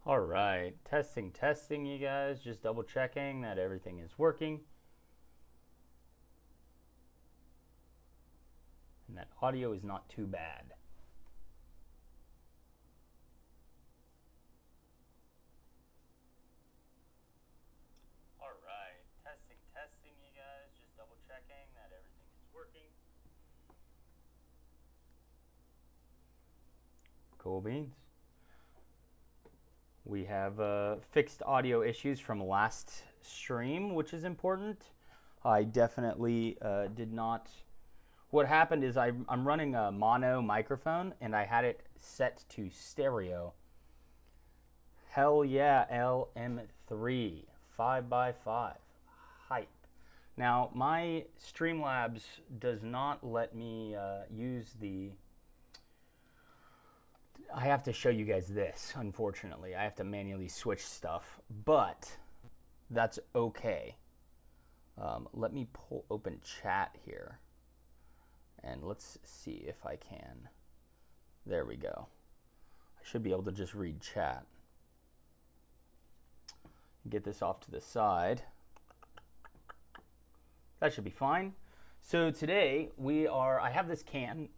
All right, testing, you guys. Just double checking that everything is working and that audio is not too bad. All right, testing, you guys. Just double checking that everything is working. Cool beans. We have fixed audio issues from last stream, which is important. I definitely did not. What happened is I'm running a mono microphone and I had it set to stereo. Hell yeah, LM3 5x5 hype. Now my Streamlabs does not let me use the. I have to show you guys this, unfortunately. I have to manually switch stuff, but that's okay. Let me pull open chat here and let's see if I can. There we go. I should be able to just read chat. Get this off to the side. That should be fine. So today I have this can.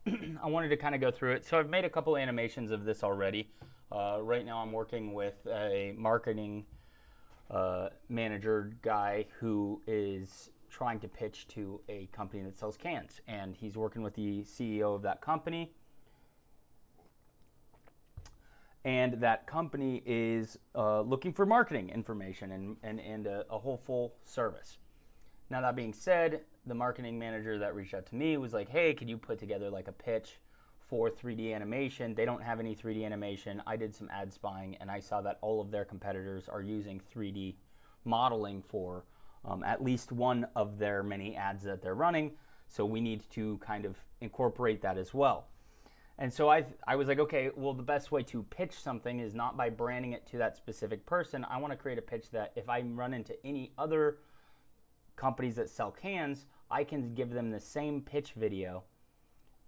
I wanted to kind of go through it. So I've made a couple animations of this already. Right now I'm working with a marketing manager guy who is trying to pitch to a company that sells cans. And he's working with the CEO of that company. And that company is looking for marketing information and a whole full service. Now that being said, the marketing manager that reached out to me was like, hey, could you put together like a pitch for 3D animation? They don't have any 3D animation. I did some ad spying and I saw that all of their competitors are using 3D modeling for at least one of their many ads that they're running. So we need to kind of incorporate that as well. And so I was like, okay, well, the best way to pitch something is not by branding it to that specific person. I want to create a pitch that if I run into any other companies that sell cans, I can give them the same pitch video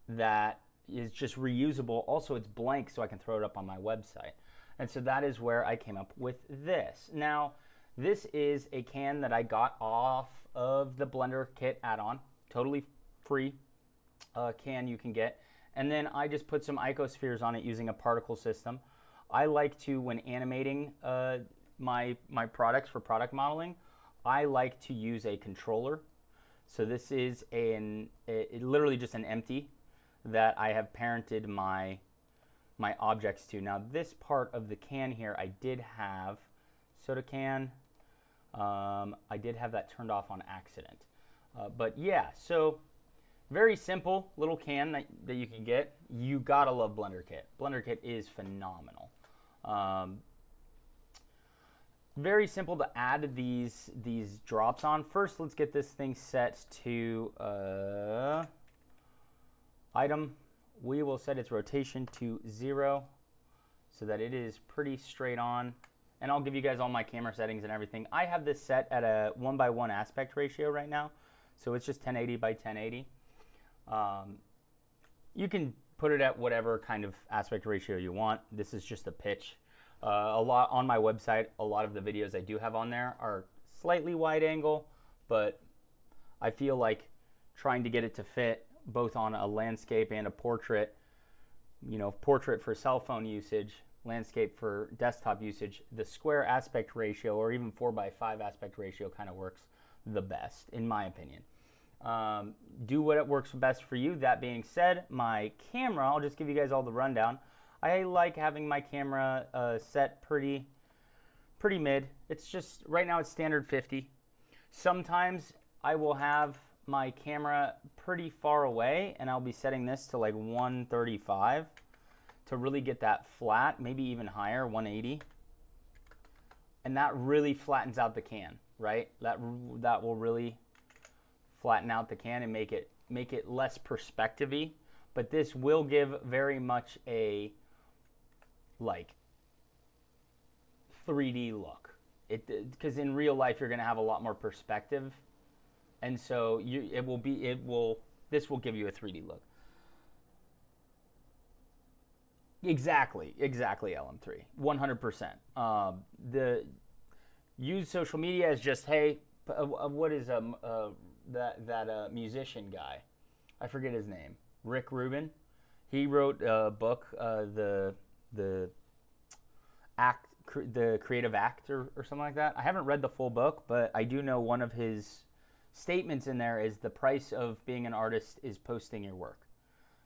that is just reusable. Also, it's blank, so I can throw it up on my website. And so that is where I came up with this. Now, this is a can that I got off of the Blender Kit add-on. Totally free can you can get. And then I just put some icospheres on it using a particle system. I like to, when animating my products for product modeling, I like to use a controller. So this is literally just an empty that I have parented my objects to. Now this part of the can here, I did have soda can. I did have that turned off on accident. But yeah, so very simple little can that you can get. You gotta love Blender Kit. Blender Kit is phenomenal. Very simple to add these drops on. First, let's get this thing set to item. We will set its rotation to 0 so that it is pretty straight on. And I'll give you guys all my camera settings and everything. I have this set at a 1:1 aspect ratio right now. So it's just 1080 by 1080. You can put it at whatever kind of aspect ratio you want. This is just a pitch. A lot on my website, a lot of the videos I do have on there are slightly wide angle, but I feel like trying to get it to fit both on a landscape and a portrait, portrait for cell phone usage, landscape for desktop usage, the square aspect ratio or even 4:5 aspect ratio kind of works the best, in my opinion. Do what works best for you. That being said, my camera, I'll just give you guys all the rundown. I like having my camera set pretty mid. It's just, right now it's standard 50. Sometimes I will have my camera pretty far away and I'll be setting this to like 135 to really get that flat, maybe even higher, 180. And that really flattens out the can, right? That will really flatten out the can and make it less perspective-y. But this will give very much a like 3D look. Because in real life you're going to have a lot more perspective, and so this will give you a 3D look. Exactly, LM3, 100%. The use social media as just hey, what is that musician guy? I forget his name. Rick Rubin. He wrote a book, the act, the creative act, or something like that. I haven't read the full book, but I do know one of his statements in there is the price of being an artist is posting your work.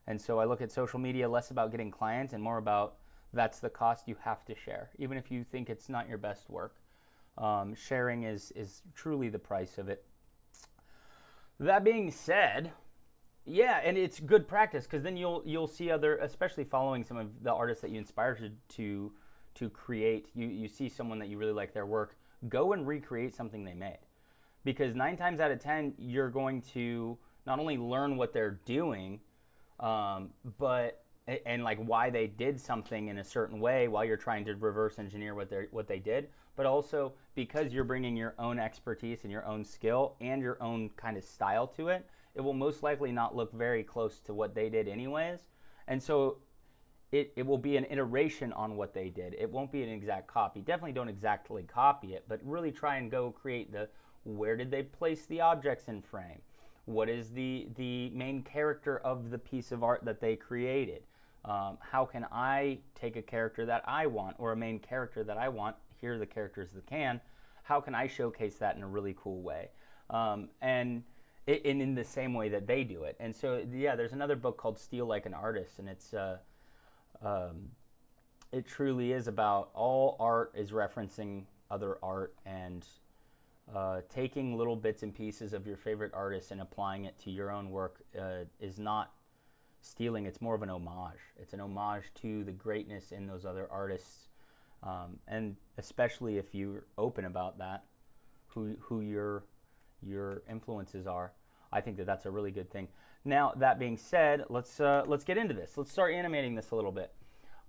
And so I look at social media less about getting clients and more about that's the cost you have to share, even if you think it's not your best work. Sharing is truly the price of it. That being said, yeah, and it's good practice because then you'll see other, especially following some of the artists that you inspire to create. You see someone that you really like their work, go and recreate something they made, because 9 times out of 10 you're going to not only learn what they're doing, but and like why they did something in a certain way while you're trying to reverse engineer what they did, but also because you're bringing your own expertise and your own skill and your own kind of style to it, it will most likely not look very close to what they did anyways. And so it will be an iteration on what they did. It won't be an exact copy. Definitely don't exactly copy it, but really try and go create where did they place the objects in frame? What is the main character of the piece of art that they created? How can I take a character that I want, or a main character that I want? Here are the characters that can. How can I showcase that in a really cool way? And in the same way that they do it. And so, yeah, there's another book called Steal Like an Artist, and it truly is about all art is referencing other art, and taking little bits and pieces of your favorite artists and applying it to your own work is not stealing. It's more of an homage. It's an homage to the greatness in those other artists, and especially if you're open about that, who your influences are. I think that that's a really good thing. Now, that being said, let's get into this. Let's start animating this a little bit.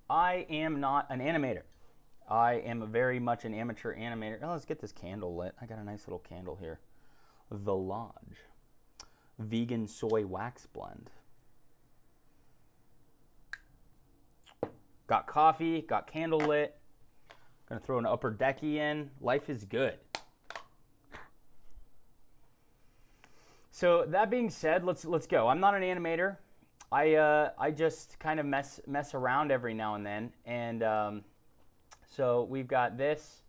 I am not an animator. I am very much an amateur animator. Oh, let's get this candle lit. I got a nice little candle here. The Lodge Vegan Soy Wax Blend. Got coffee, got candle lit. Gonna throw an upper decky in. Life is good. So that being said, let's go. I'm not an animator. I just kind of mess around every now and then, and so we've got this.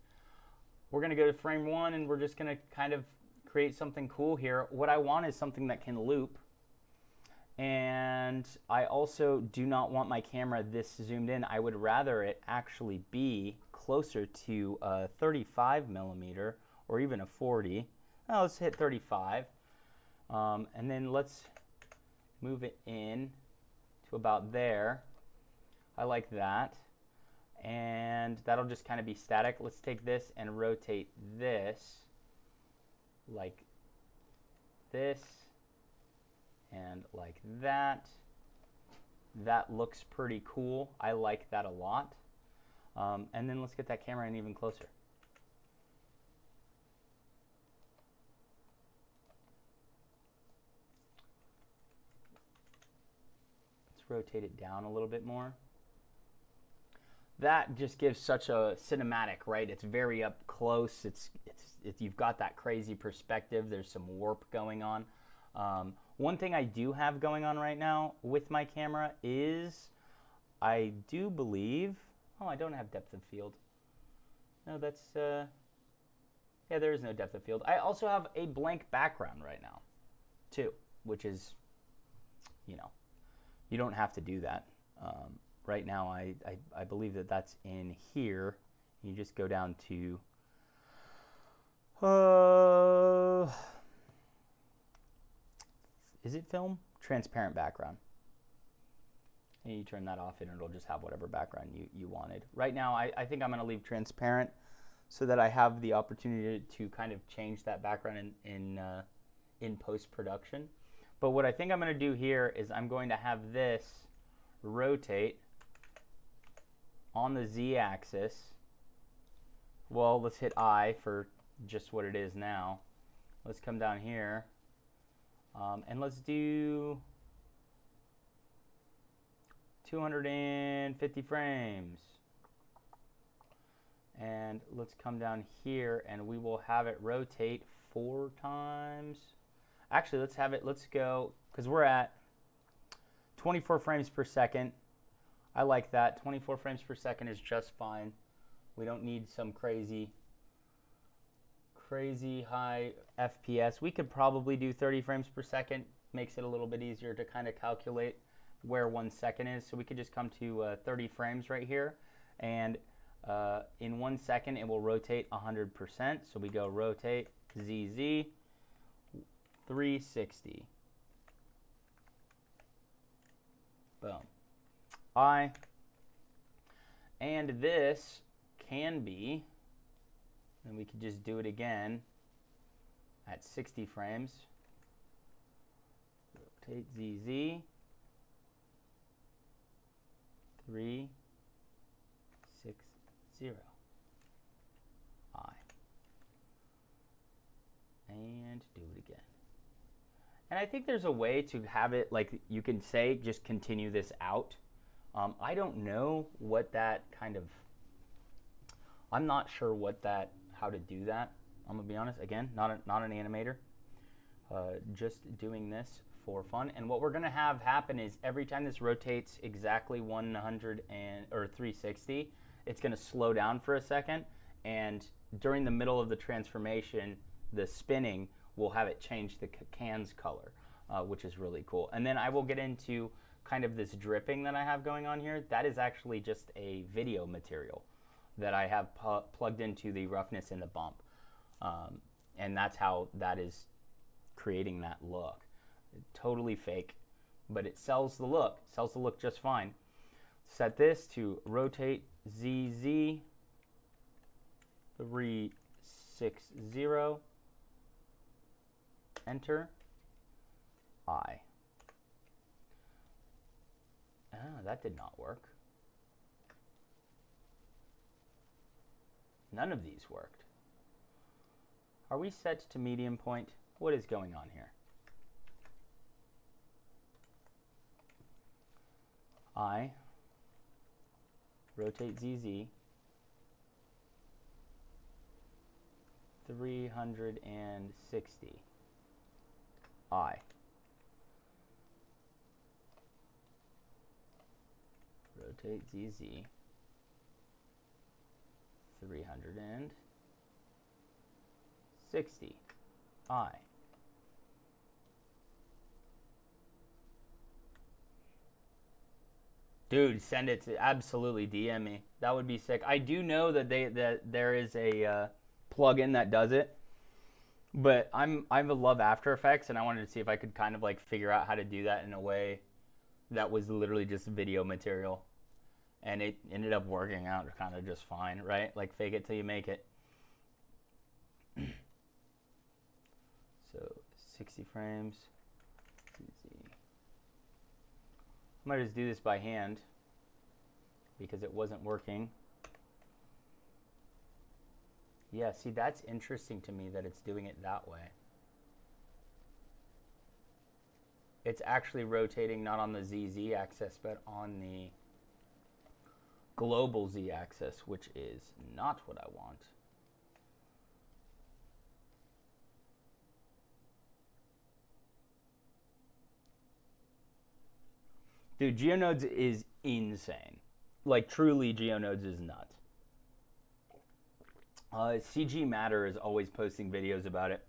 We're gonna go to frame 1, and we're just gonna kind of create something cool here. What I want is something that can loop, and I also do not want my camera this zoomed in. I would rather it actually be closer to a 35 millimeter or even a 40. Oh, let's hit 35. And then let's move it in to about there. I like that. And that'll just kind of be static. Let's take this and rotate this like this and like that. That looks pretty cool. I like that a lot. And then let's get that camera in even closer. Rotate it down a little bit more. That just gives such a cinematic, right? It's very up close. It's you've got that crazy perspective. There's some warp going on. One thing I do have going on right now with my camera is I do believe, oh, I don't have depth of field. No, that's yeah, there is no depth of field. I also have a blank background right now too, which is, you know, you don't have to do that. Right now, I believe that that's in here. You just go down to is it film? Transparent background. And you turn that off and it'll just have whatever background you wanted. Right now, I think I'm going to leave transparent so that I have the opportunity to kind of change that background in post-production. But what I think I'm going to do here is I'm going to have this rotate on the Z-axis. Well, let's hit I for just what it is now. Let's come down here, and let's do 250 frames. And let's come down here and we will have it rotate 4 times. Actually, let's go, because we're at 24 frames per second. I like that. 24 frames per second is just fine. We don't need some crazy high FPS. We could probably do 30 frames per second. Makes it a little bit easier to kind of calculate where 1 second is. So we could just come to 30 frames right here. And in 1 second, it will rotate 100%. So we go rotate ZZ 360. Boom. I. And this can be, and we could just do it again at 60 frames. Rotate ZZ 360. I. And do it again. And I think there's a way to have it, like you can say, just continue this out. I don't know what that kind of, I'm not sure how to do that. I'm gonna be honest, again, not an animator. Just doing this for fun. And what we're gonna have happen is every time this rotates exactly 360, it's gonna slow down for a second. And during the middle of the transformation, the spinning will have it change the can's color, which is really cool. And then I will get into kind of this dripping that I have going on here. That is actually just a video material that I have plugged into the roughness in the bump. And that's how that is creating that look. Totally fake, but it sells the look just fine. Set this to rotate ZZ 360. Enter. I. Oh, that did not work. None of these worked. Are we set to medium point? What is going on here? I. Rotate ZZ 360. I. Rotate ZZ 360. I. Dude, send it to, absolutely DM me. That would be sick. I do know that there is a plugin that does it, but I love After Effects, and I wanted to see if I could kind of like figure out how to do that in a way that was literally just video material, and it ended up working out kind of just fine, right? Like fake it till you make it. So 60 frames. I might just do this by hand because it wasn't working. Yeah, see, that's interesting to me that it's doing it that way. It's actually rotating not on the ZZ axis, but on the global Z axis, which is not what I want. Dude, GeoNodes is insane. Like, truly, GeoNodes is nuts. CG Matter is always posting videos about it,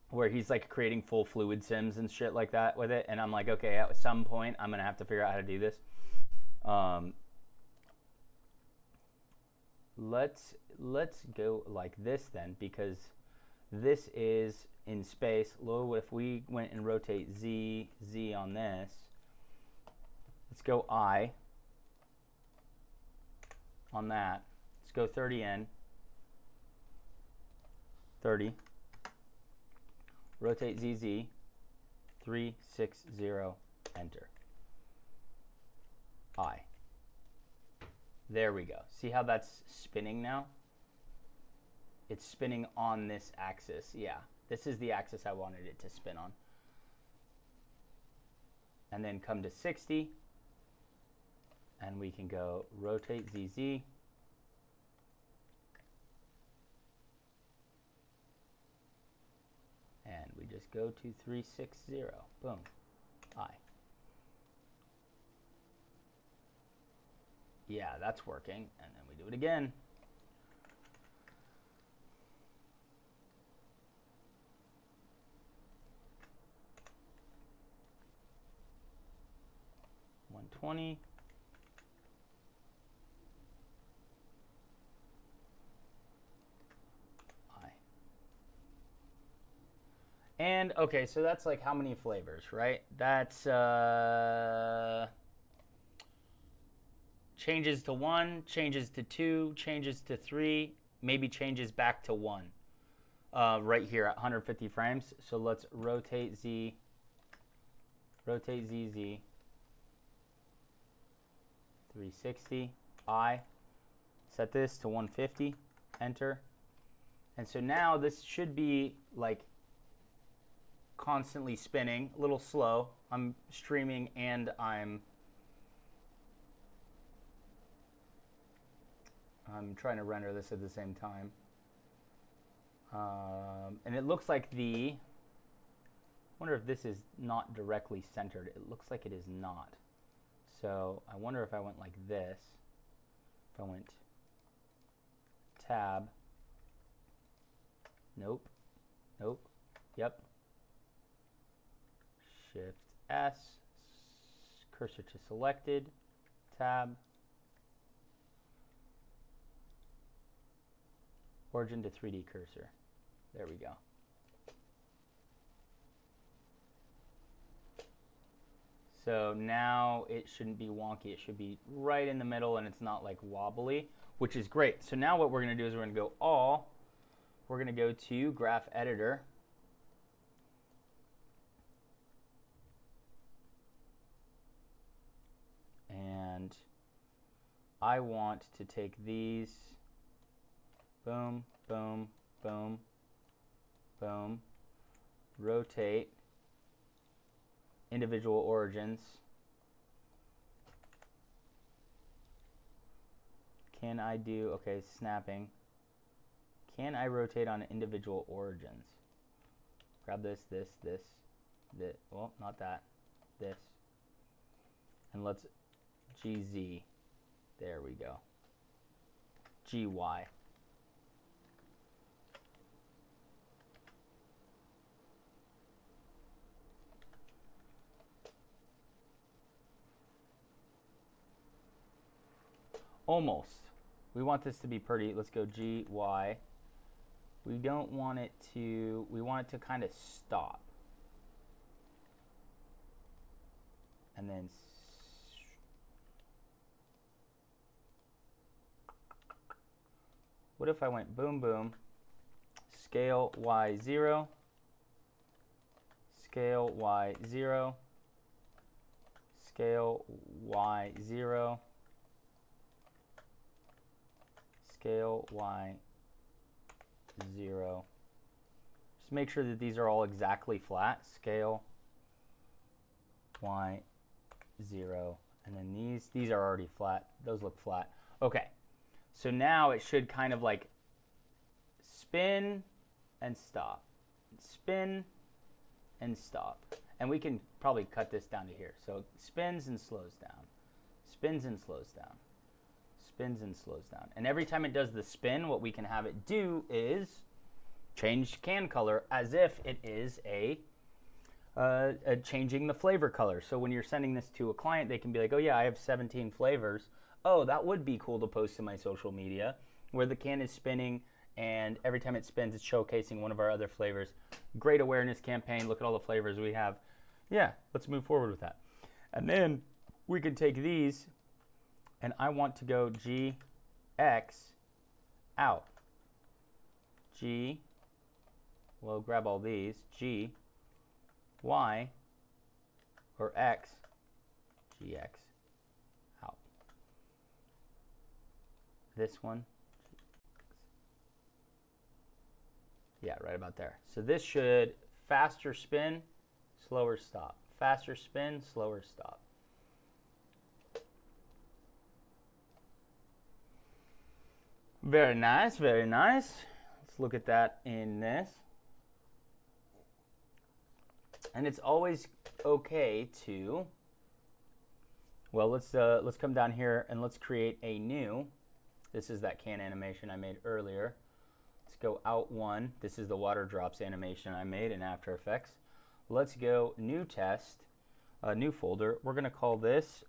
where he's like creating full fluid sims and shit like that with it. And I'm like, okay, at some point, I'm going to have to figure out how to do this. Let's go like this then, because this is in space. Look, if we went and rotate Z on this, let's go I on that. Let's go 30 in. 30. Rotate ZZ. 360. Enter. I. There we go. See how that's spinning now? It's spinning on this axis. Yeah, this is the axis I wanted it to spin on. And then come to 60. And we can go rotate ZZ. And we just go to 360. Boom. I. Yeah, that's working. And then we do it again. $120. And okay, so that's like how many flavors, right? That's changes to 1, changes to 2, changes to 3, maybe changes back to 1 right here at 150 frames. So let's rotate ZZ, rotate ZZ, 360, I, set this to 150, enter. And so now this should be like constantly spinning, a little slow. I'm streaming and I'm trying to render this at the same time. And it looks like I wonder if this is not directly centered. It looks like it is not. So I wonder if I went like this, if I went tab, nope, nope, yep, Shift S, cursor to selected, tab, origin to 3D cursor. There we go. So now it shouldn't be wonky. It should be right in the middle and it's not like wobbly, which is great. So now what we're going to do is we're going to go all. We're going to go to Graph Editor. And I want to take these, boom, boom, boom, boom, rotate individual origins. Can I do, okay, snapping. Can I rotate on individual origins? Grab this, this, well, not that, this. And let's GZ. There we go. GY. Almost. We want this to be pretty. Let's go GY. We don't want it to, we want it to kind of stop. And then what if I went boom, boom, scale Y0, scale Y0, scale Y0, scale Y0. Just make sure that these are all exactly flat. Scale Y0. And then these are already flat. Those look flat. Okay. So now it should kind of like spin and stop, spin and stop. And we can probably cut this down to here. So it spins and slows down, spins and slows down, spins and slows down. And every time it does the spin, what we can have it do is change can color as if it is changing the flavor color. So when you're sending this to a client, they can be like, oh yeah, I have 17 flavors. Oh, that would be cool to post to my social media, where the can is spinning and every time it spins, it's showcasing one of our other flavors. Great awareness campaign. Look at all the flavors we have. Yeah, let's move forward with that. And then we can take these and I want to go GX out. G, well, grab all these. G, Y, or X, GX. This one, yeah, right about there. So this should faster spin, slower stop. Faster spin, slower stop. Very nice, very nice. Let's look at that in this. And it's always okay to, well, let's come down here and let's create a new. This is that can animation I made earlier. Let's go out one. This is the water drops animation I made in After Effects. Let's go new test, new folder. We're gonna call this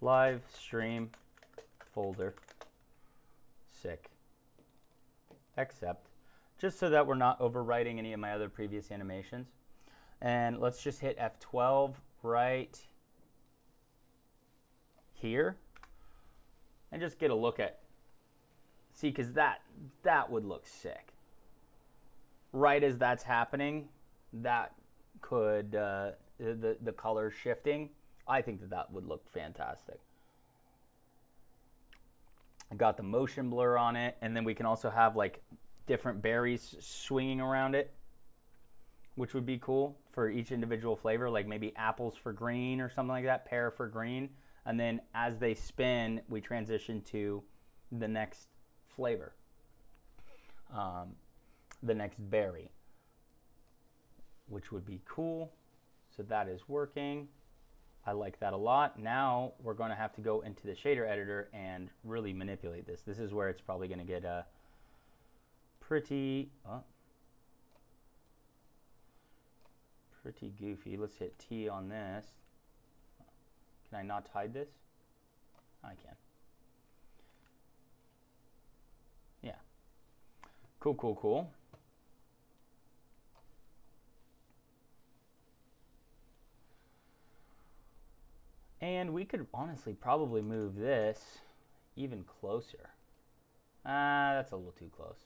live stream folder. Sick. Accept. Just so that we're not overwriting any of my other previous animations. And let's just hit F12 right here and just get a look at, see, because that would look sick. Right as that's happening, that could, the color shifting, I think that would look fantastic. I got the motion blur on it, and then we can also have like different berries swinging around it, which would be cool for each individual flavor, like maybe apples for green or something like that, pear for green, and then as they spin, we transition to the next flavor, the next berry, which would be cool. So that is working. I like that a lot. Now we're going to have to go into the shader editor and really manipulate this. This is where it's probably going to get pretty goofy. Let's hit T on this. Can I not hide this? I can. Yeah. Cool, cool, cool. And we could honestly probably move this even closer. That's a little too close.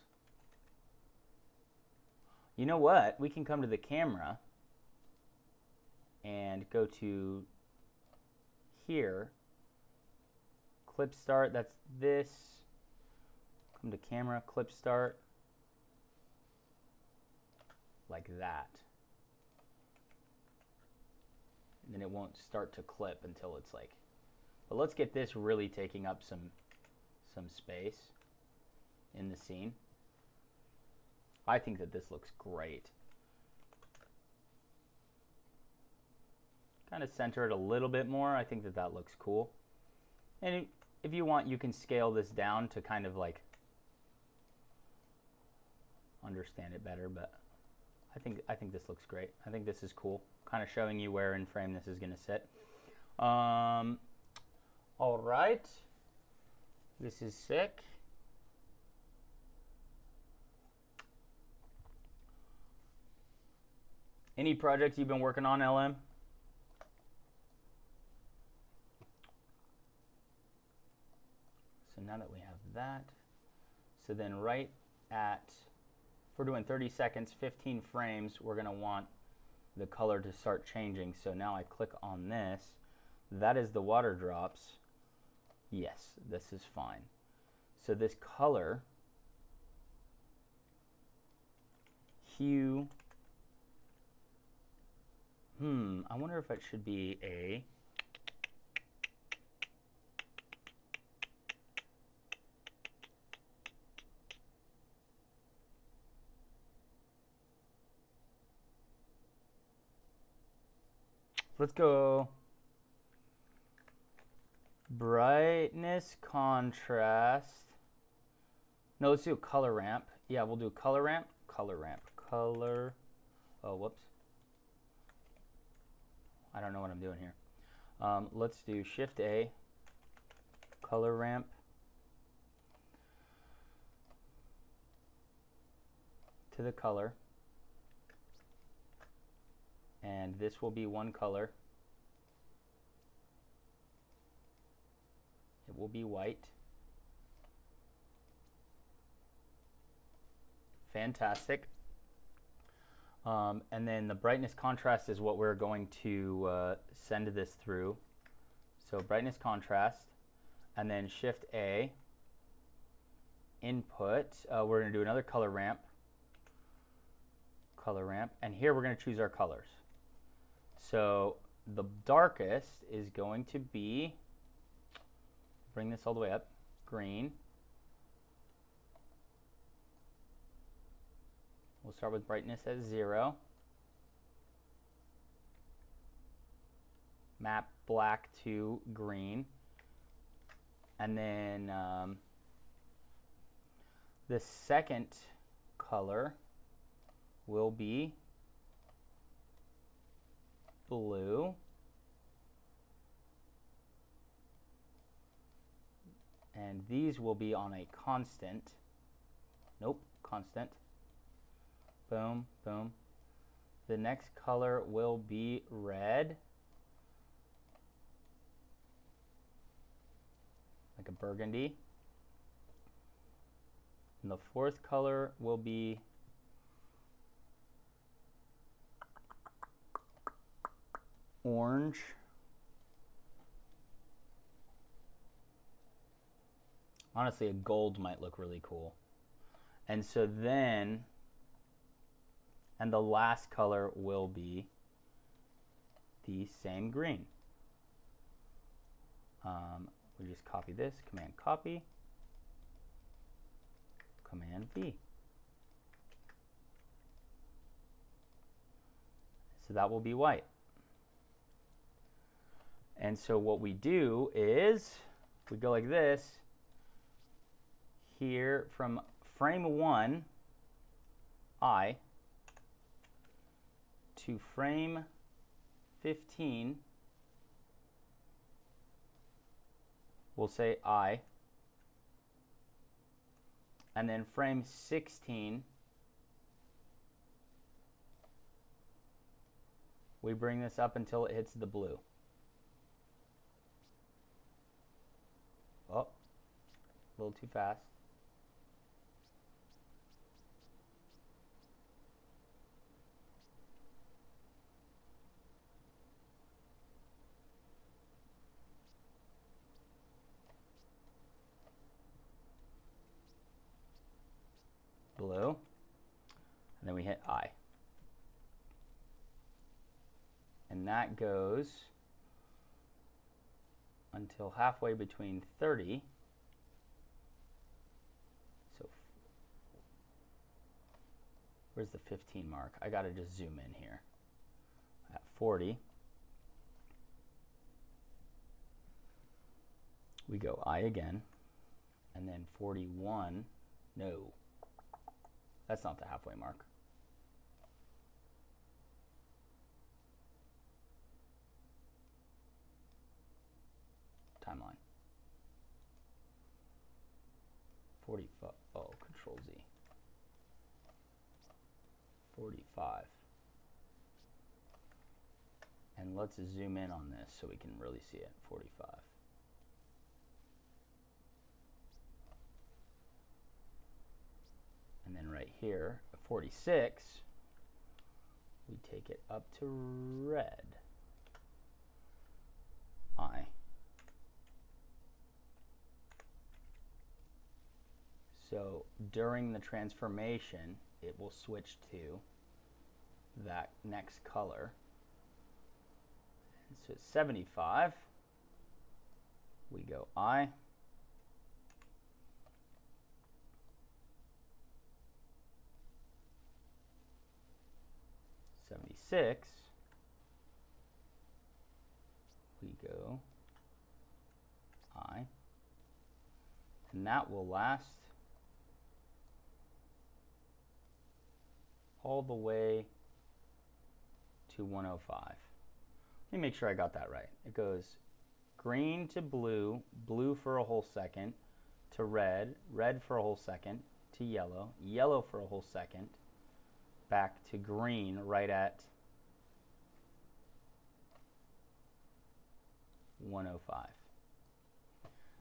You know what? We can come to the camera and go to here. Clip start, that's this. Come to camera, clip start. Like that. And then it won't start to clip until it's like, but let's get this really taking up some space in the scene. I think that this looks great. Kind of center it a little bit more. I think that looks cool. And if you want, you can scale this down to kind of like understand it better, but I think this looks great. I think this is cool. Kind of showing you where in frame this is going to sit. All right. This is sick. Any projects you've been working on, LM? So now that we have that, so then right at, if we're doing 30 seconds, 15 frames, we're going to want the color to start changing. So now I click on this. That is the water drops. Yes, this is fine. So this color, hue, I wonder if it should be a, let's go brightness, contrast. No, let's do a color ramp. Yeah, we'll do color ramp, color. Oh, whoops. I don't know what I'm doing here. Let's do Shift A, color ramp. To the color. And this will be one color. It will be white. Fantastic. And then the brightness contrast is what we're going to send this through. So brightness contrast, and then Shift A, input. We're going to do another color ramp, and here we're going to choose our colors. So the darkest is going to be, bring this all the way up, green. We'll start with brightness at 0. Map black to green. And then the second color will be blue. And these will be on a constant. Nope, constant. Boom, boom. The next color will be red. Like a burgundy. And the fourth color will be orange. Honestly, a gold might look really cool. And so then, and the last color will be the same green. We just copy this, Command copy, Command V. So that will be white. And so what we do is we go like this. Here from frame 1, I, to frame 15, we'll say I, and then frame 16, we bring this up until it hits the blue. Oh, a little too fast. Blue, and then we hit I. And that goes until halfway between 30. So where's the 15 mark? I gotta just zoom in here. At 40. We go I again, and then 41, no. That's not the halfway mark. Timeline. 45, oh, Control Z. 45. And let's zoom in on this so we can really see it, 45. And then right here, 46, we take it up to red. I. So during the transformation, it will switch to that next color. And so it's 75. We go I. 76, we go I, and that will last all the way to 105. Let me make sure I got that right. It goes green to blue, blue for a whole second, to red, red for a whole second, to yellow, yellow for a whole second, back to green right at 105.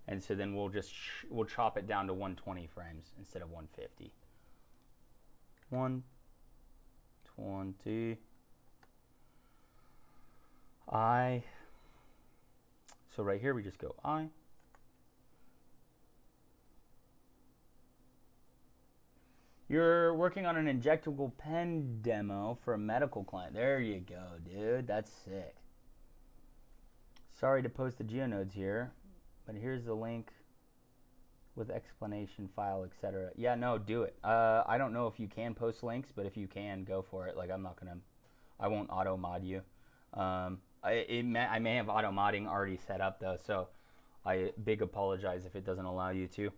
And so then we'll just we'll chop it down to 120 frames instead of 150. 120 I. So right here we just go I. You're working on an injectable pen demo for a medical client. There you go, dude. That's sick. Sorry to post the geonodes here, but here's the link with explanation file, etc. Yeah, no, do it. I don't know if you can post links, but if you can, go for it. Like, I won't auto mod you. I may have auto modding already set up though, so I big apologize if it doesn't allow you to.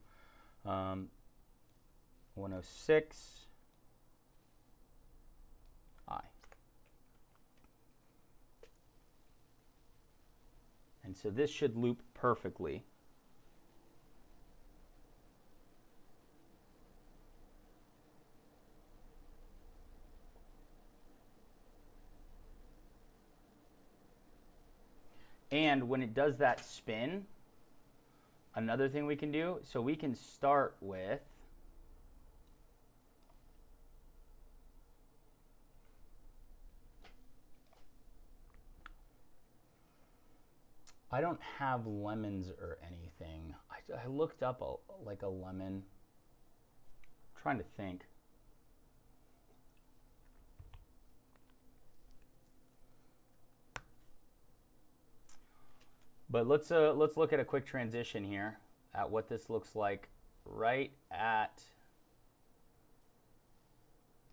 106 I. And so this should loop perfectly. And when it does that spin, another thing we can do, so we can start with I don't have lemons or anything. I looked up like a lemon. I'm trying to think. But let's look at a quick transition here at what this looks like right at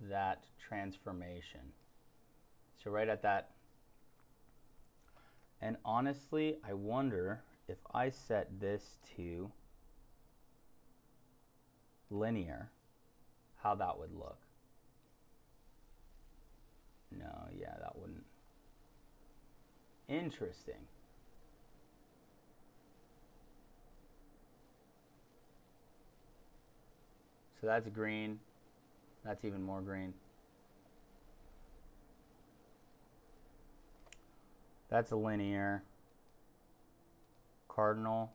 that transformation. So right at that. And honestly, I wonder if I set this to linear, how that would look. No, yeah, that wouldn't. Interesting. So that's green. That's even more green. That's a linear. Cardinal,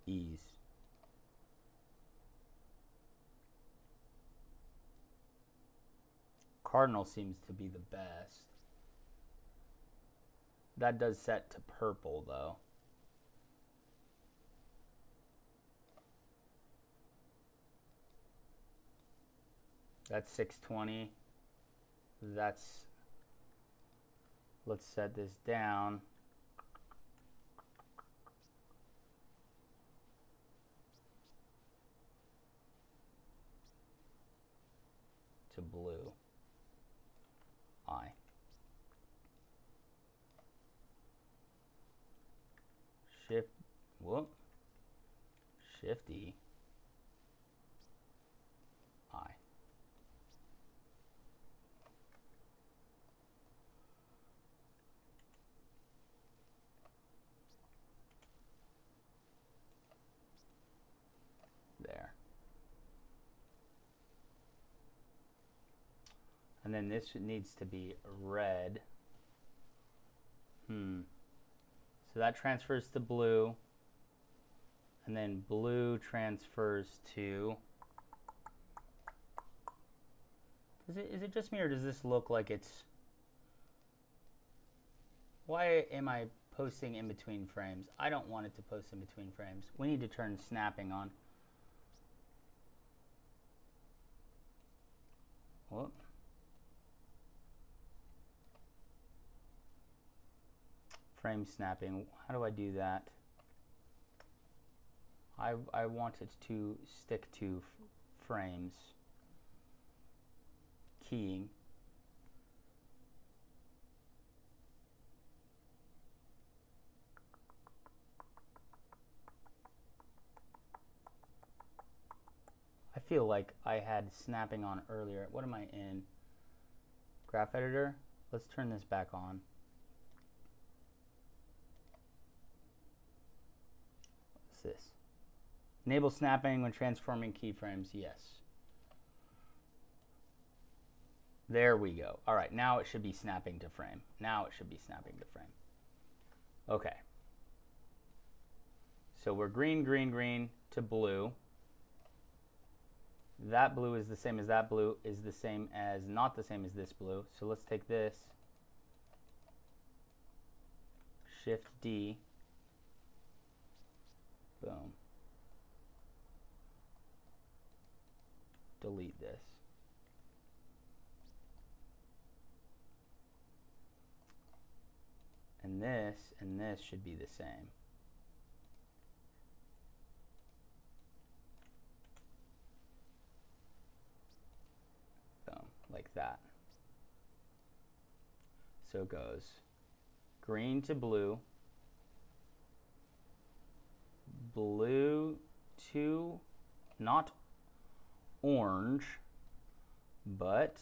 ease. Cardinal seems to be the best. That does set to purple though. That's 620. That's, let's set this down. To blue. I. Shift, whoop. Shift E. I. There. And then this needs to be red. So that transfers to blue. And then blue transfers to... Is it just me, or does this look like it's... Why am I posting in between frames? I don't want it to post in between frames. We need to turn snapping on. Whoop. Frame snapping. How do I do that? I want it to stick to frames. Keying. I feel like I had snapping on earlier. What am I in? Graph editor? Let's turn this back on. What's this? Enable snapping when transforming keyframes. Yes. There we go. All right, now it should be snapping to frame. Now it should be snapping to frame. Okay. So we're green, green, green to blue. That blue is the same as that blue is the same as not the same as this blue. So let's take this. Shift D. Boom. Delete this. And this should be the same. that. So it goes green to blue, blue to not orange, but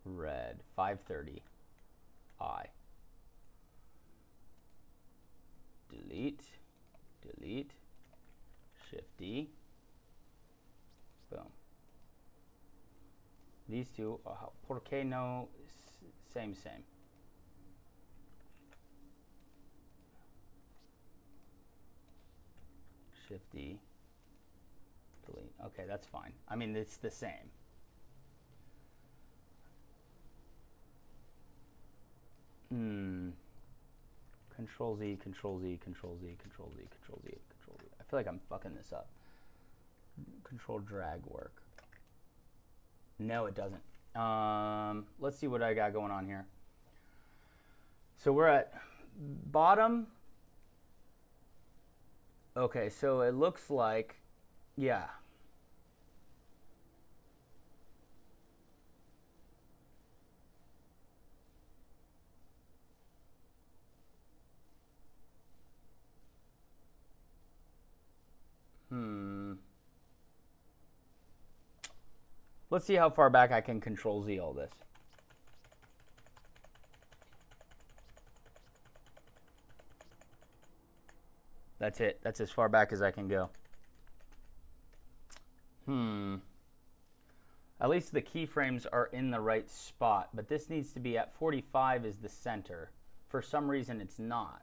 red. 530 I. Delete, delete, Shift D, boom. These two, por qué no same. Shift D, delete. Okay, that's fine. I mean, it's the same. Control Z, Control Z, Control Z, Control Z, Control Z, Control Z. I feel like I'm fucking this up. Control drag work. No, it doesn't. Let's see what I got going on here. So we're at bottom. Okay, so it looks like, yeah. Let's see how far back I can Control Z all this. That's it. That's as far back as I can go. At least the keyframes are in the right spot, but this needs to be at 45 is the center. For some reason it's not.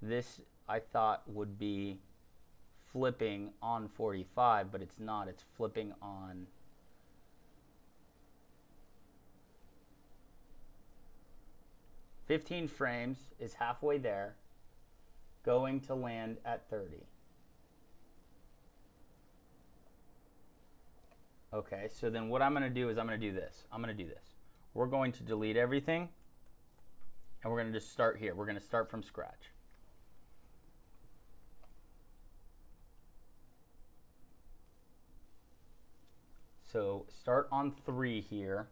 This I thought would be flipping on 45, but it's not. It's flipping on 15 frames is halfway there, going to land at 30. Okay, so then what I'm going to do is I'm going to do this. We're going to delete everything, and we're going to just start here. We're going to start from scratch. So start on 3 here,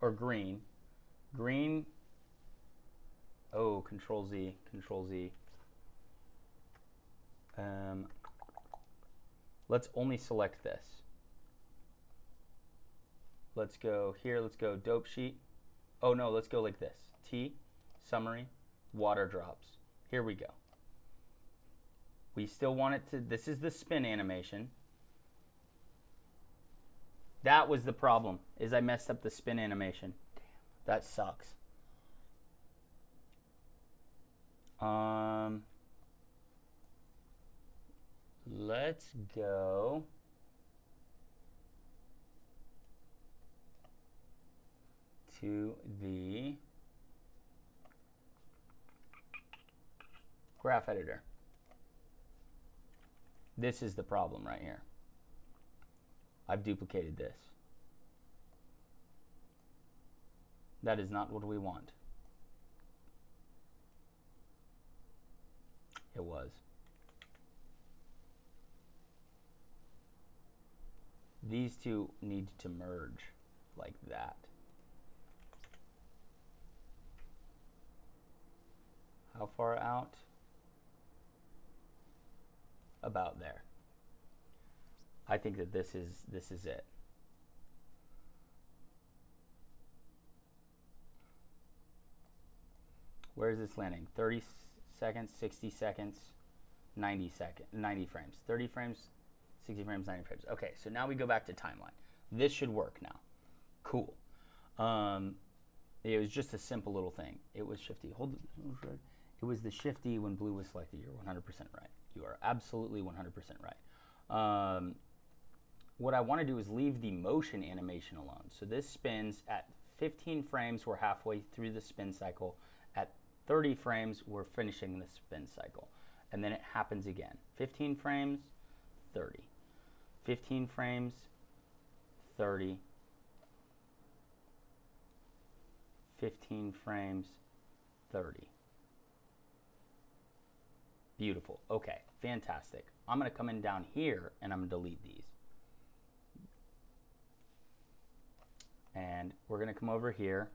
or green. Green. Oh, Control Z, Control Z. Let's only select this. Let's go here, let's go dope sheet. Oh no, let's go like this. T, summary, water drops. Here we go. We still want it to, this is the spin animation. That was the problem, is I messed up the spin animation. Damn, that sucks. Let's go to the graph editor. This is the problem right here. I've duplicated this. That is not what we want. It was. These two need to merge like that. How far out? About there. I think that this is it. Where is this landing? 30 seconds, 60 seconds, 90 frames. 30 frames, 60 frames, 90 frames. Okay, so now we go back to timeline. This should work now. Cool. It was just a simple little thing. It was Shift D. It was the Shift D when blue was selected. You're 100% right. You are absolutely 100% right. What I want to do is leave the motion animation alone. So this spins at 15 frames. We're halfway through the spin cycle. At 30 frames, we're finishing the spin cycle. And then it happens again. 15 frames, 30. 15 frames, 30. 15 frames, 30. Beautiful. Okay, fantastic. I'm going to come in down here and I'm going to delete these. And we're going to come over here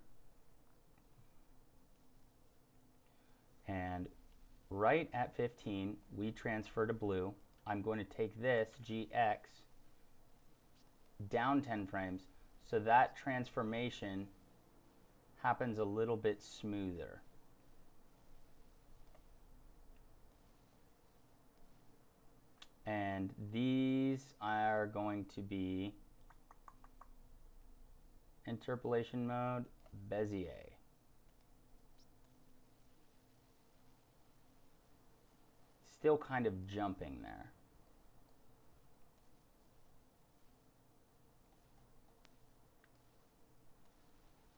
and right at 15 we transfer to blue. I'm going to take this GX down 10 frames so that transformation happens a little bit smoother. And these are going to be interpolation mode, Bezier. Still kind of jumping there.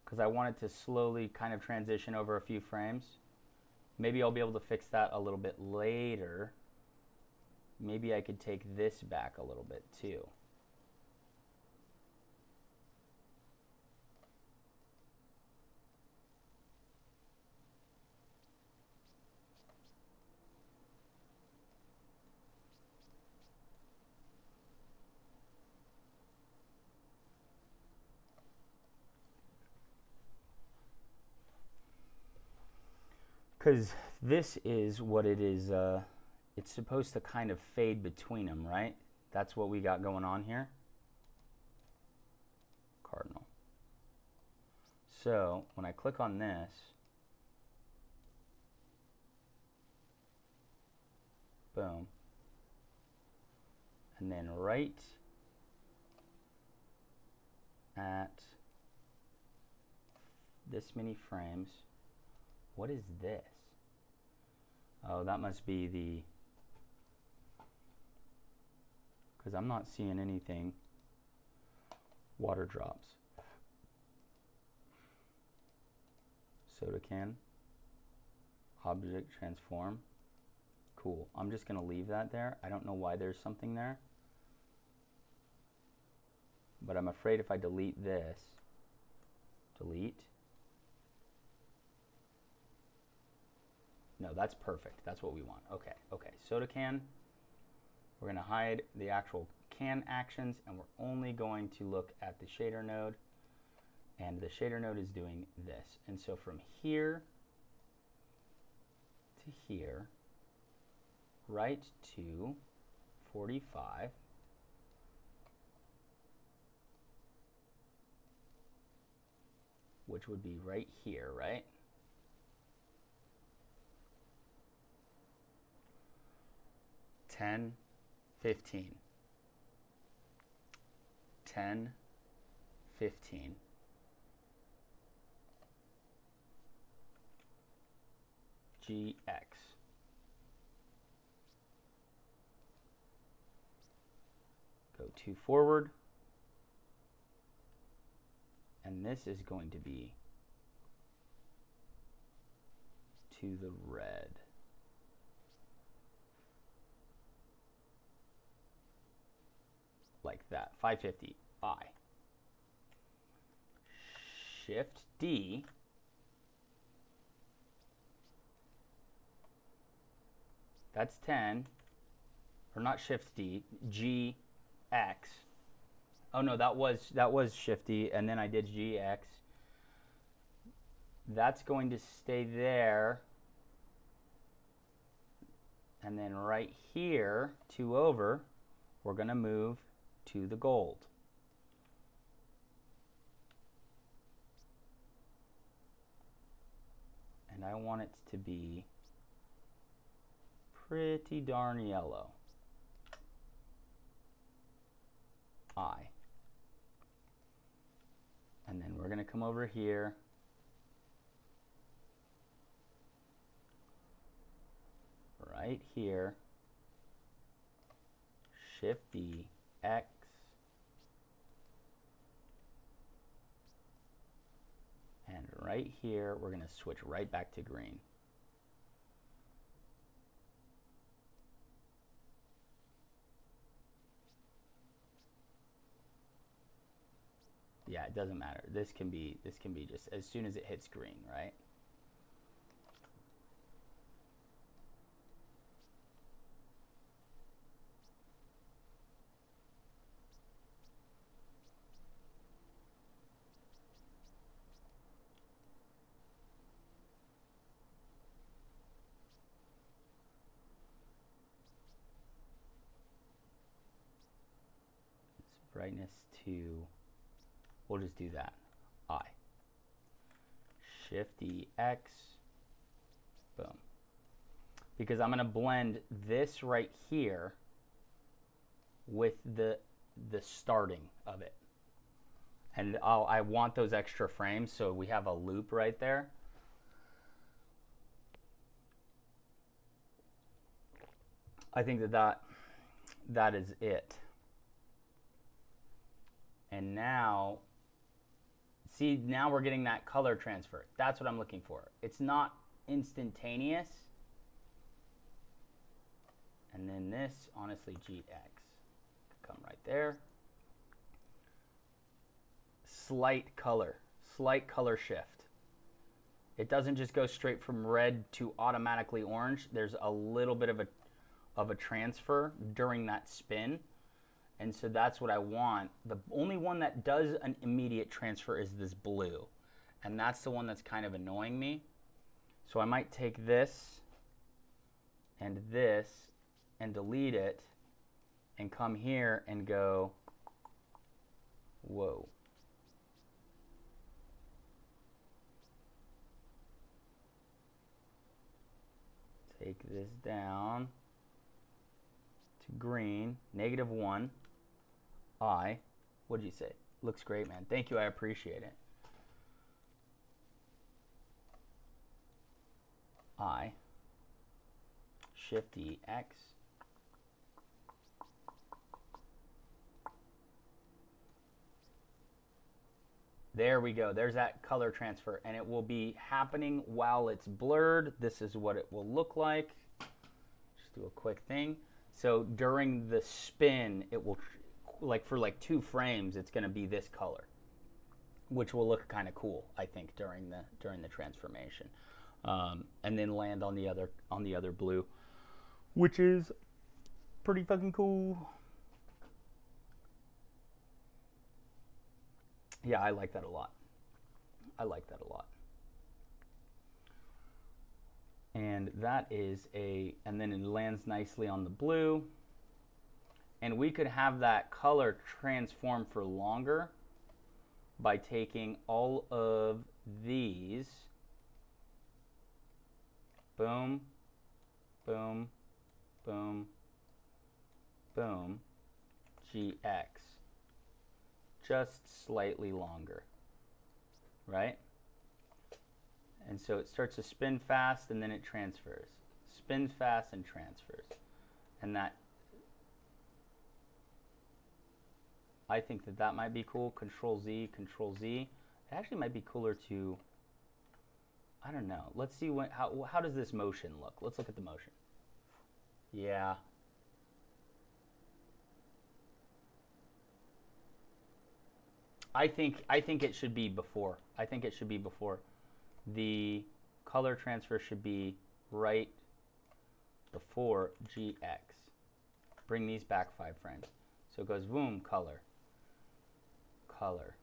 Because I want it to slowly kind of transition over a few frames. Maybe I'll be able to fix that a little bit later. Maybe I could take this back a little bit too. Because this is what it is, it's supposed to kind of fade between them, right? That's what we got going on here. Cardinal. So when I click on this, boom, and then right at this many frames, what is this? Oh, that must be the, because I'm not seeing anything. Water drops. Soda can. Object transform. Cool. I'm just going to leave that there. I don't know why there's something there. But I'm afraid if I delete this, delete. No, that's perfect. That's what we want. Okay, okay. Soda can. We're going to hide the actual can actions, and we're only going to look at the shader node. And the shader node is doing this. And so from here to here, right to 45, which would be right here, right? $10, $15, $10, $15, GX. Go 2 forward, and this is going to be to the red. Like that, 550, I. Shift D. That's 10, or not Shift D, GX. Oh no, that was Shift D, and then I did GX. That's going to stay there. And then right here, 2 over, we're going to move to the gold. And I want it to be pretty darn yellow. I. And then we're going to come over here. Right here. Shift D, X. And right here, we're going to switch right back to green. Yeah, it doesn't matter. This can be just as soon as it hits green, right? brightness to, we'll just do that, I. Shift D, X, boom. Because I'm going to blend this right here with the starting of it. And I want those extra frames, so we have a loop right there. I think that is it. And now, see, now we're getting that color transfer. That's what I'm looking for. It's not instantaneous. And then this, honestly, GX, come right there. Slight color shift. It doesn't just go straight from red to automatically orange. There's a little bit of a transfer during that spin. And so that's what I want. The only one that does an immediate transfer is this blue. And that's the one that's kind of annoying me. So I might take this and delete it and come here and go, whoa. Take this down to green, -1. I, what'd you say? Looks great, man. Thank you, I appreciate it. I, Shift D, X. There we go. There's that color transfer, and it will be happening while it's blurred. This is what it will look like. Just do a quick thing. So during the spin, it will, like for like 2 frames, it's going to be this color, which will look kind of cool, I think, during the transformation, and then land on the other blue, which is pretty fucking cool. Yeah, I like that a lot. And that is and then it lands nicely on the blue. And we could have that color transform for longer by taking all of these, boom, boom, boom, boom, GX. Just slightly longer, right? And so it starts to spin fast and then it transfers. Spins fast and transfers. And that, I think that might be cool. Control Z, Control Z. It actually might be cooler to, I don't know. Let's see how does this motion look? Let's look at the motion. Yeah. I think it should be before. I think it should be before. The color transfer should be right before GX. Bring these back 5 frames. So it goes boom, color, color,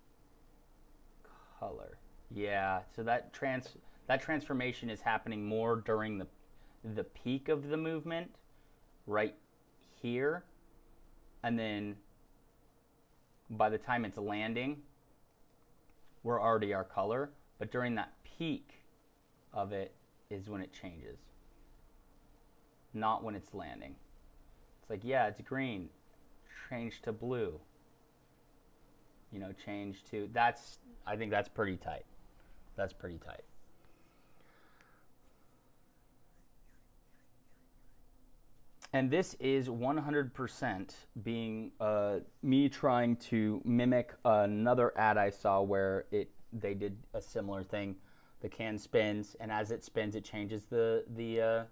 color. Yeah, so that transformation is happening more during the peak of the movement, right here, and then by the time it's landing, we're already our color, but during that peak of it is when it changes, not when it's landing. It's like, yeah, it's green, change to blue, you know, change to, I think that's pretty tight. That's pretty tight. And this is 100% being me trying to mimic another ad I saw where they did a similar thing. The can spins, and as it spins, it changes the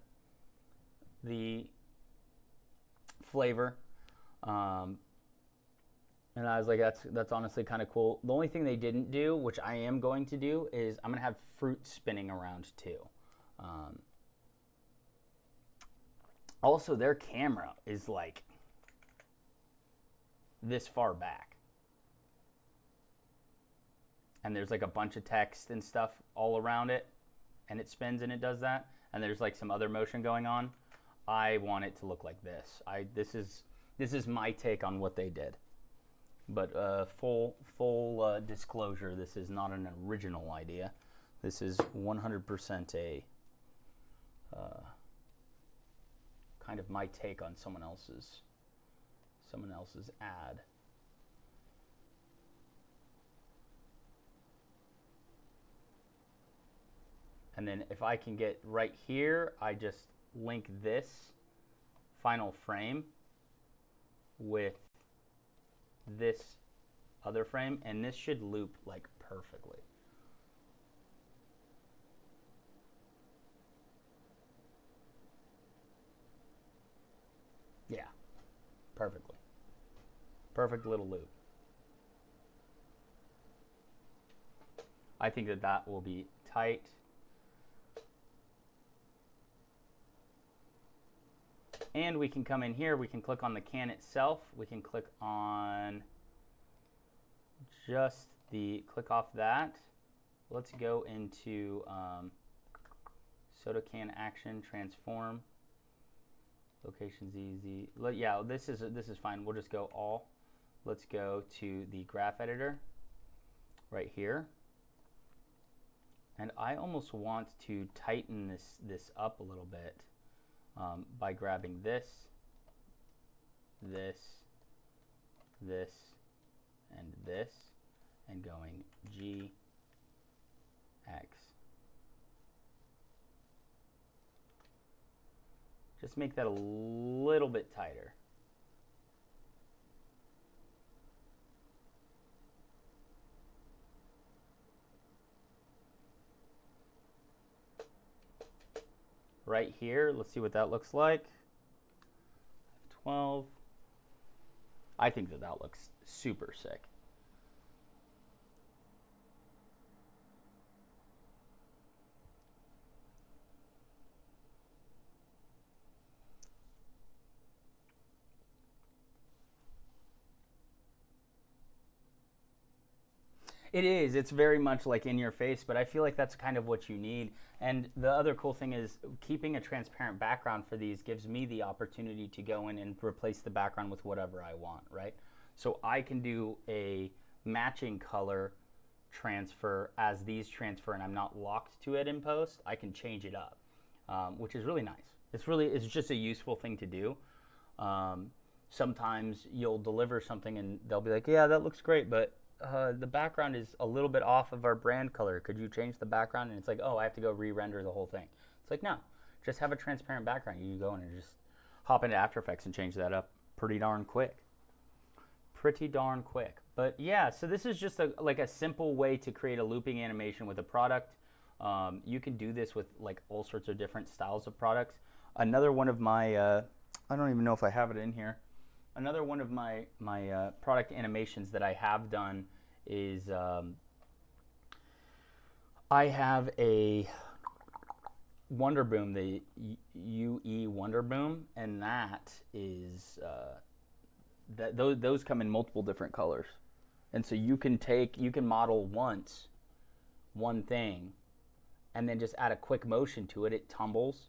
flavor. And I was like, that's honestly kind of cool. The only thing they didn't do, which I am going to do, is I'm gonna have fruit spinning around too. Also, their camera is like this far back. And there's like a bunch of text and stuff all around it. And it spins and it does that. And there's like some other motion going on. I want it to look like this. This is my take on what they did. But full disclosure, this is not an original idea. This is 100% a kind of my take on someone else's ad. And then if I can get right here, I just link this final frame with this other frame, and this should loop like perfectly. Yeah, perfectly. Perfect little loop. I think that that will be tight. And we can come in here, we can click on the can itself, we can click on just the, click off that. Let's go into soda can action, transform, location's easy. Yeah, this is fine, we'll just go all. Let's go to the graph editor right here. And I almost want to tighten this up a little bit. By grabbing this, and this, and going G, X. Just make that a little bit tighter. Right here, let's see what that looks like. 12. I think that that looks super sick. It is. It's very much like in your face, but I feel like that's kind of what you need. And the other cool thing is keeping a transparent background for these gives me the opportunity to go in and replace the background with whatever I want, right? So I can do a matching color transfer as these transfer and I'm not locked to it in post. I can change it up, which is really nice. It's just a useful thing to do. Sometimes you'll deliver something and they'll be like, yeah, that looks great, but the background is a little bit off of our brand color. Could you change the background? And it's like, oh, I have to go re-render the whole thing. It's like, no, just have a transparent background. You go in and just hop into After Effects and change that up pretty darn quick. But yeah, so this is just like a simple way to create a looping animation with a product. You can do this with like all sorts of different styles of products. Another one of my, I don't even know if I have it in here. Another one of my product animations that I have done is I have a Wonder Boom, the UE Wonder Boom, and that is those come in multiple different colors, and so you can model once one thing, and then just add a quick motion to it. It tumbles,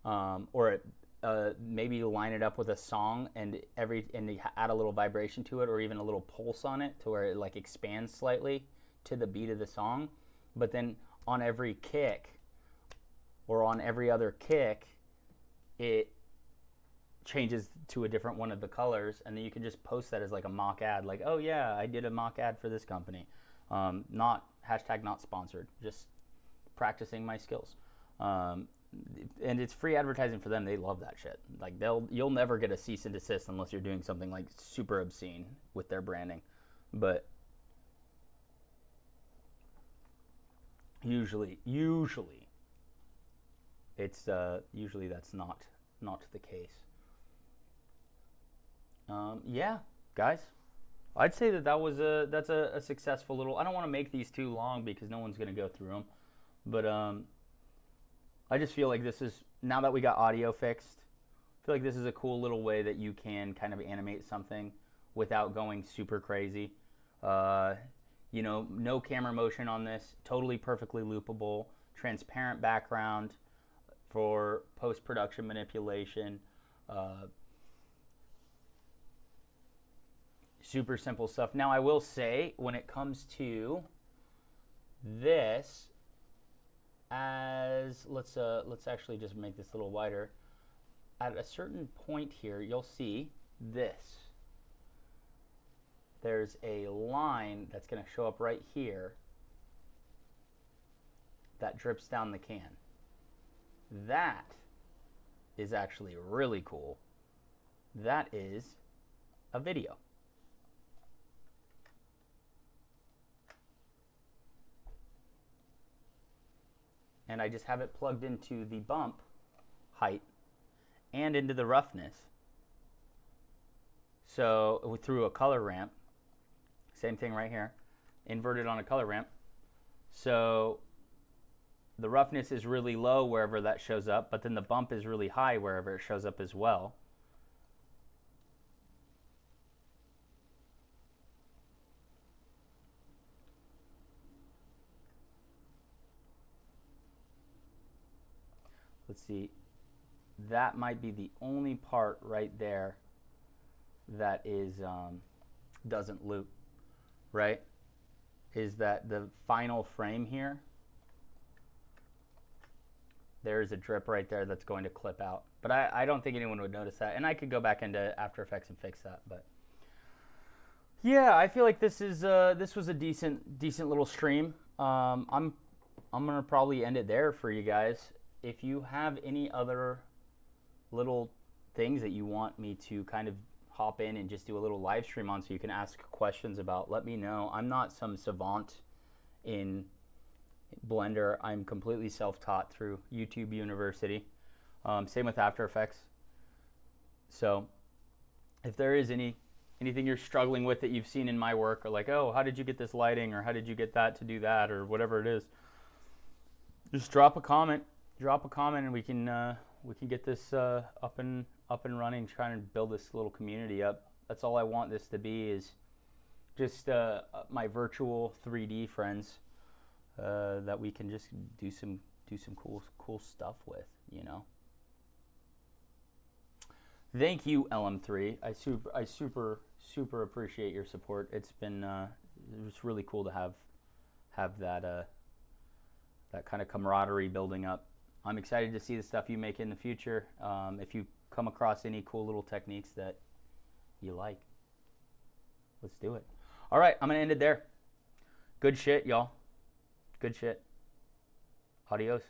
or it. Maybe you line it up with a song and you add a little vibration to it, or even a little pulse on it to where it like expands slightly to the beat of the song. But then on every kick or on every other kick, it changes to a different one of the colors, and then you can just post that as like a mock ad, like, oh yeah, I did a mock ad for this company. Not sponsored, just practicing my skills. And it's free advertising for them. They love that shit. Like you'll never get a cease and desist unless you're doing something like super obscene with their branding. But usually it's usually that's not the case. Yeah, guys, I'd say that's a successful little. I don't want to make these too long because no one's gonna go through them, but I just feel like this is, now that we got audio fixed, I feel like this is a cool little way that you can kind of animate something without going super crazy. You know, no camera motion on this, totally perfectly loopable, transparent background for post-production manipulation. Super simple stuff. Now I will say, when it comes to this, as let's actually just make this a little wider. At a certain point here, you'll see this. There's a line that's going to show up right here that drips down the can. That is actually really cool. That is a video. And I just have it plugged into the bump height and into the roughness. So through a color ramp, same thing right here, inverted on a color ramp. So the roughness is really low wherever that shows up, but then the bump is really high wherever it shows up as well. Let's see, that might be the only part right there that is doesn't loop, right? Is that the final frame here? There's a drip right there that's going to clip out. But I don't think anyone would notice that. And I could go back into After Effects and fix that. But yeah, I feel like this was a decent little stream. I'm gonna probably end it there for you guys. If you have any other little things that you want me to kind of hop in and just do a little live stream on so you can ask questions about, let me know. I'm not some savant in Blender. I'm completely self-taught through YouTube University. Same with After Effects. So if there is anything you're struggling with that you've seen in my work, or like, oh, how did you get this lighting, or how did you get that to do that, or whatever it is, just drop a comment, and we can get this up and running, trying to build this little community up. That's all I want this to be, is just my virtual 3D friends that we can just do some cool stuff with, you know. Thank you, LM3. I super appreciate your support. It's been it's really cool to have that that kind of camaraderie building up. I'm excited to see the stuff you make in the future. If you come across any cool little techniques that you like, let's do it. All right, I'm gonna end it there. Good shit, y'all. Good shit. Adios.